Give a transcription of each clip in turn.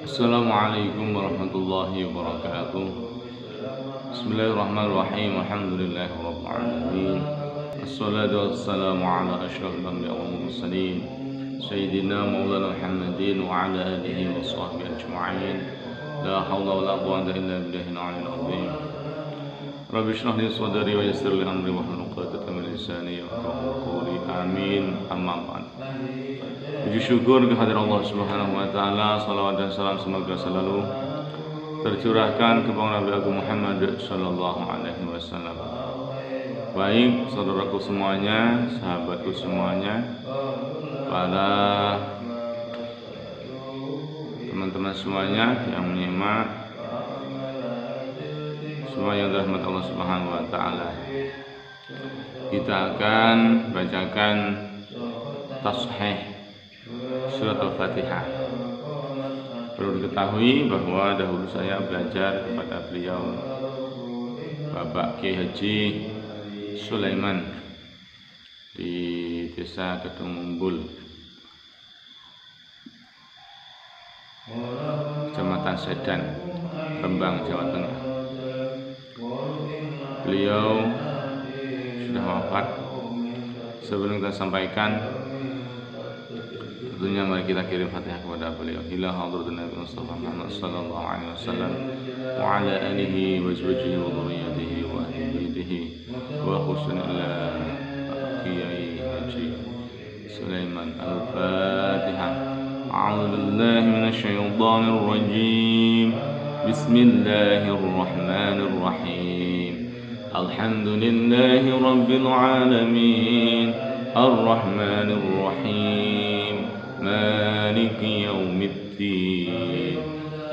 Assalamualaikum warahmatullahi wabarakatuh. Bismillahirrahmanirrahim. Alhamdulillahirabbil alamin. Wassalatu wassalamu ala asyrafil anbiya'i wal mursalin sayyidina maulana Muhammadin wa ala alihi wa sahbihi ajma'in. La haula wala quwwata illa billahil aliyyil azim. Rabbi shrah li sadri wa yassir li amri wahlul 'uqdatam min lisani yafqahu qawli. Amin. Amma ba'd. Puji syukur kehadirat Allah Subhanahu wa taala, salawat dan salam semoga selalu tercurahkan kepada Nabi Agung Muhammad sallallahu alaihi wasallam. Baik saudaraku semuanya, sahabatku semuanya, para teman-teman semuanya yang menyimak, semua yang dirahmati Allah Subhanahu wa taala. Kita akan bacakan tasheh surat Al-Fatihah. Perlu diketahui bahwa dahulu saya belajar kepada beliau Bapak Kiai Haji Sulaiman di Desa Kedung Mumbul, Kecamatan Sedan, Rembang, Jawa Tengah. Beliau sudah wafat. Sebelum kita sampaikan, tentunya mari kita kirim Fatihah kepada beliau. Ila hadratin Nabi Mustafa Muhammad sallallahu alaihi wasallam wa ala alihi wa azwajihi wa dhurriyyatihi wa ahli baitihi wa khususnya Kiai Haji Sulaiman. Al-Fatihah. A'udzu billahi minasy syaithanir rajim. Bismillahirrahmanirrahim. Alhamdulillahi rabbil alamin. Ar-Rahmanir Rahim. مالك يوم الدين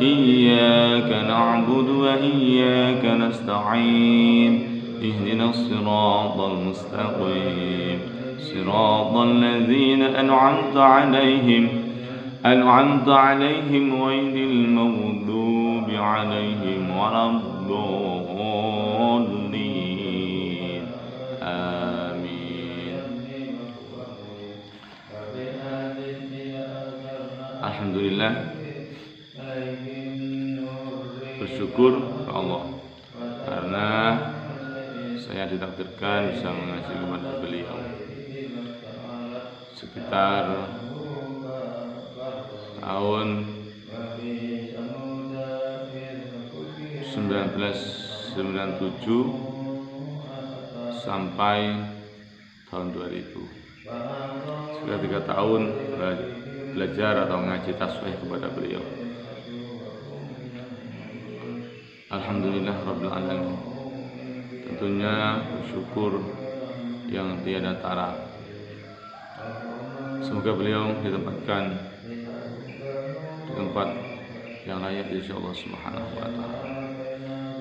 إياك نعبد وإياك نستعين اهدنا الصراط المستقيم صراط الذين أنعمت عليهم غير المغضوب عليهم ولا الضالين آمين. Alhamdulillah, bersyukur kepada Allah karena saya ditakdirkan bisa mengaji kepada beliau sekitar tahun 1997 sampai tahun 2000, sekitar 3 tahun belajar atau mengaji tasbih kepada beliau. Alhamdulillah rabbil alamin. Tentunya bersyukur yang tiada tara. Semoga beliau ditempatkan di tempat yang layak di sisi Allah Subhanahu wa taala.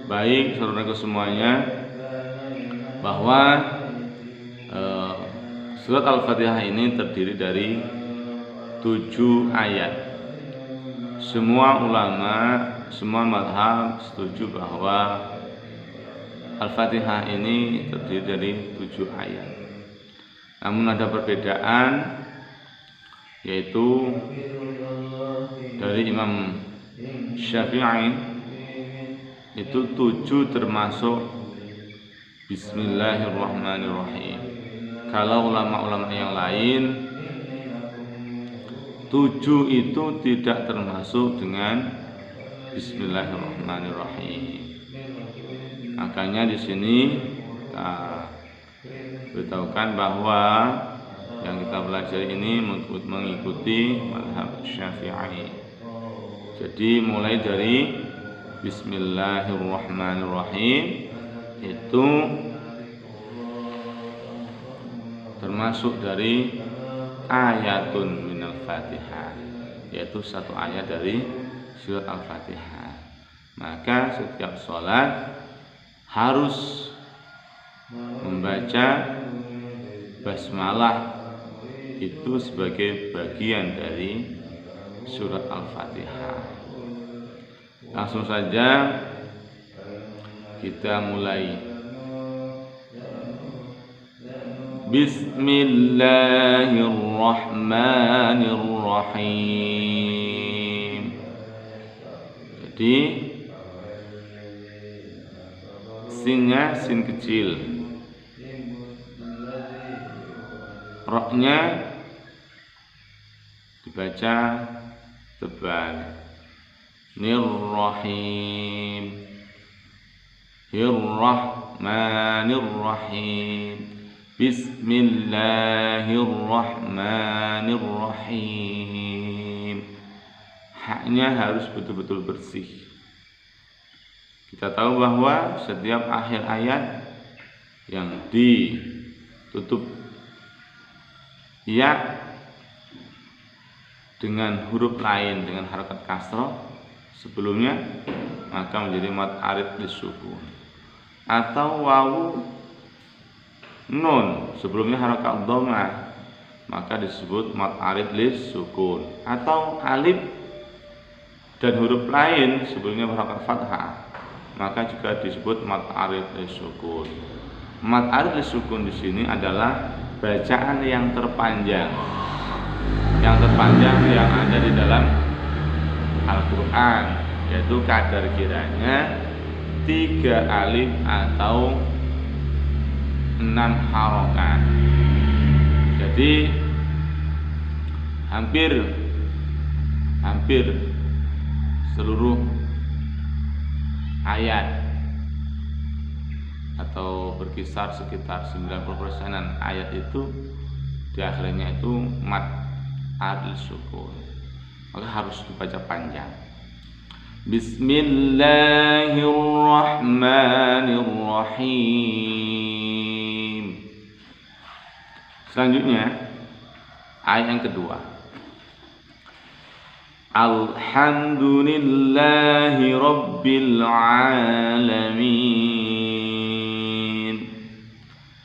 Baik saudaraku semuanya, bahwa surat Al-Fatihah ini terdiri dari 7 ayat. Semua ulama, semua mazhab setuju bahwa Al-Fatihah ini terdiri dari 7 ayat. Namun ada perbedaan, yaitu dari Imam Syafi'i itu 7 termasuk Bismillahirrahmanirrahim. Kalau ulama-ulama yang lain 7 itu tidak termasuk dengan Bismillahirrahmanirrahim. Makanya di sini kita beritahukan bahwa yang kita belajar ini mengikuti mazhab Syafi'i. Jadi mulai dari Bismillahirrahmanirrahim itu termasuk dari ayatun minal Fatihah, yaitu 1 ayat dari surat Al-Fatihah. Maka setiap sholat harus membaca basmalah itu sebagai bagian dari surat Al-Fatihah. Langsung saja kita mulai. Bismillahirrahmanirrahim. rahim. Jadi sinnya sin kecil, roknya dibaca tebal. Nirrahim, Irrahmanirrahim, Bismillahirrahmanirrahim. Haknya harus betul-betul bersih. Kita tahu bahwa setiap akhir ayat yang ditutup ya dengan huruf lain dengan harakat kasroh sebelumnya, maka menjadi mad arid lisukun. Atau wawu nun sebelumnya harakat dhammah, maka disebut mad arid lisukun. Atau alif dan huruf lain sebelumnya harakat fathah, maka juga disebut mad arid lisukun. Mad arid lisukun di sini adalah bacaan yang terpanjang yang ada di dalam Al-Quran, yaitu kadar kiranya 3 alif atau 6 harokat. Jadi hampir seluruh ayat atau berkisar sekitar 90%-an ayat itu di akhirnya itu mad arid sukun, maka harus dibaca panjang. Bismillahirrahmanirrahim. Selanjutnya ayat yang kedua. Alhamdulillahi rabbil alamin.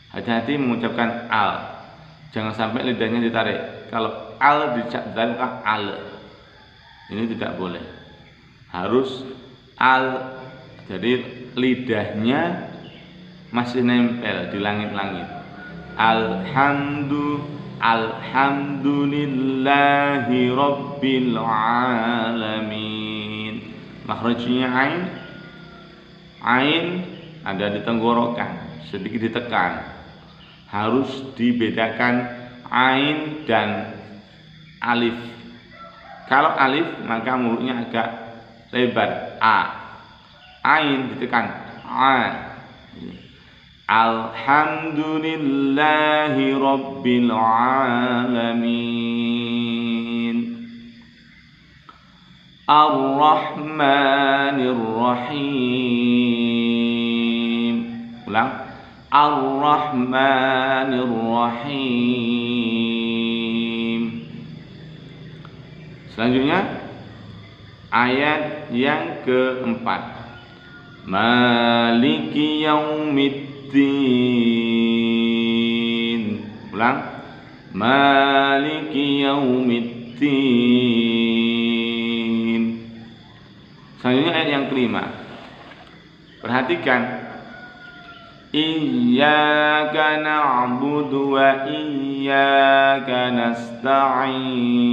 Hati-hati mengucapkan al, jangan sampai lidahnya ditarik. Kalau al ditarik al, ini tidak boleh. Harus al, jadi lidahnya masih nempel di langit-langit. Alhamdulillahi rabbil alamin. Makhrajnya ain ada di tenggorokan, sedikit ditekan. Harus dibedakan ain dan alif. Kalau alif maka mulutnya agak lebar, a. Ain ditekan, a. Alhamdulillahi rabbil alamin. Ar-Rahmanir-Rahim. Ulang. Ar-Rahmanir-Rahim. Selanjutnya ayat yang keempat. Maliki yaumiddin. Ulang. Maliki yaumiddin. Selanjutnya ayat yang kelima. Perhatikan. Iyyaka na'budu wa iyyaka nasta'in.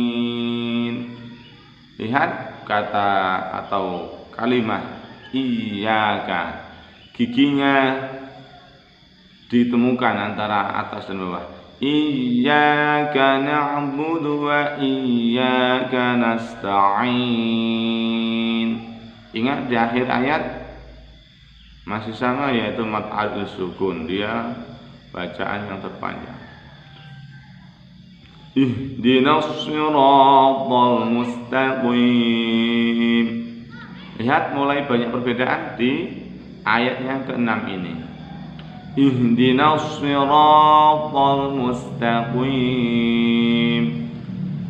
Lihat kata atau kalimat iyyaka, giginya ditemukan antara atas dan bawah. Iyyaka na'budu wa iyyaka nasta'in. Ingat di akhir ayat masih sama, yaitu mad arid sukun, dia bacaan yang terpanjang. Ihdinas siratal mustaqim. Lihat mulai banyak perbedaan di ayat yang ke-6 ini. Ihdinas siratal mustaqim.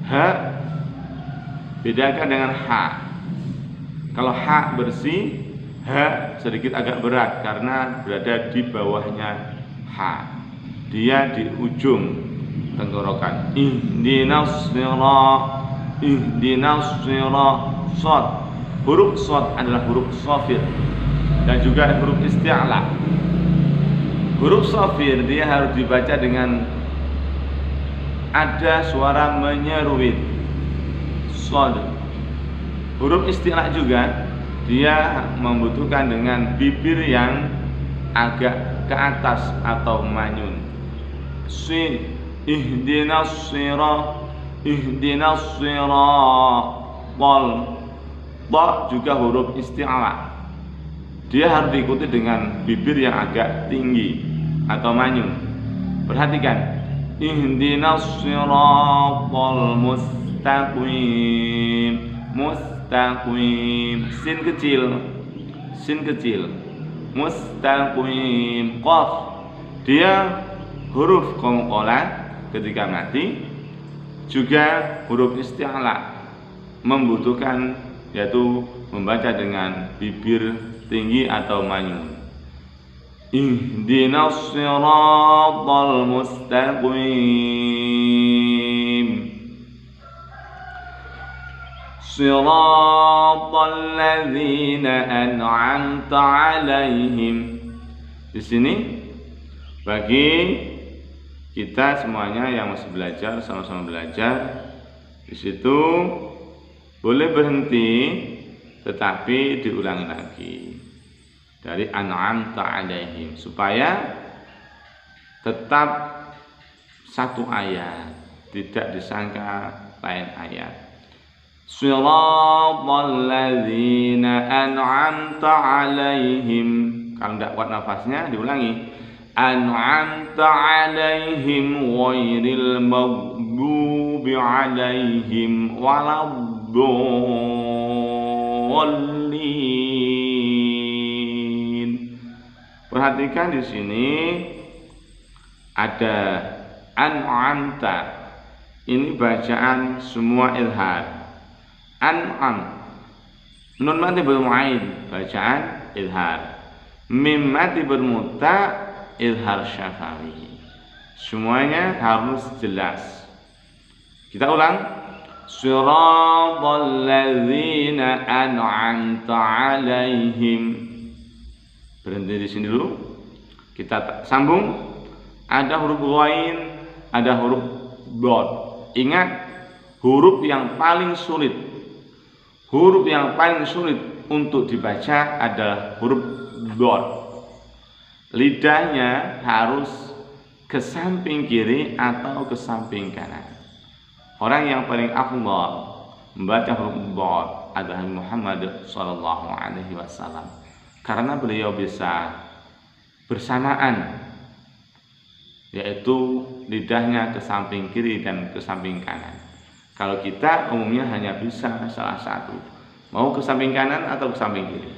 Ha bedakan dengan ha. Kalau ha bersih, ha sedikit agak berat karena berada di bawahnya ha. Dia di ujung tenggorokan. Ihdinas siratal. Shad. Huruf shad adalah huruf shafir dan juga huruf isti'la. Huruf shafir dia harus dibaca dengan ada suara menyeruit. shad. Huruf isti'la juga dia membutuhkan dengan bibir yang agak ke atas atau manyun. Ihdinas siratal. Ta juga huruf isti'la. Dia harus diikuti dengan bibir yang agak tinggi atau manyun. Perhatikan. Ihdinas siratal mustaqim. Mustaqim, sin kecil, mustaqim, qaf. Dia huruf qalqalah ketika mati, juga huruf isti'la membutuhkan yaitu membaca dengan bibir tinggi atau manyun. Ihdinas siratal mustaqim. Siratal ladzina an'amta 'alaihim. Di sini bagi kita semuanya yang masih belajar, sama-sama belajar, di situ boleh berhenti tetapi diulangi lagi dari an'amta 'alaihim supaya tetap satu ayat, tidak disangka lain ayat. Siratal ladzina an'amta 'alaihim. Kalau tidak kuat nafasnya diulangi. An'amta 'alaihim ghairil maghdubi 'alaihim waladdallin. Perhatikan di sini ada an'amta. Ini bacaan semua izhar. An'am, nun mati bermu'ain, bacaan izhar. Mim mati bermuta, izhar syafawi. Semuanya harus jelas. Kita ulang. Siratal ladzina an'amta 'alaihim. Berhenti di sini dulu. Kita sambung. Ada huruf ghain, ada huruf dot. Ingat huruf yang paling sulit. Huruf yang paling sulit untuk dibaca adalah huruf dot. Lidahnya harus ke samping kiri atau ke samping kanan. Orang yang paling afdal membaca huruf dot adalah Muhammad sallallahu alaihi wasallam. Karena beliau bisa bersamaan, yaitu lidahnya ke samping kiri dan ke samping kanan. Kalau kita umumnya hanya bisa salah satu, mau ke samping kanan atau ke samping kiri.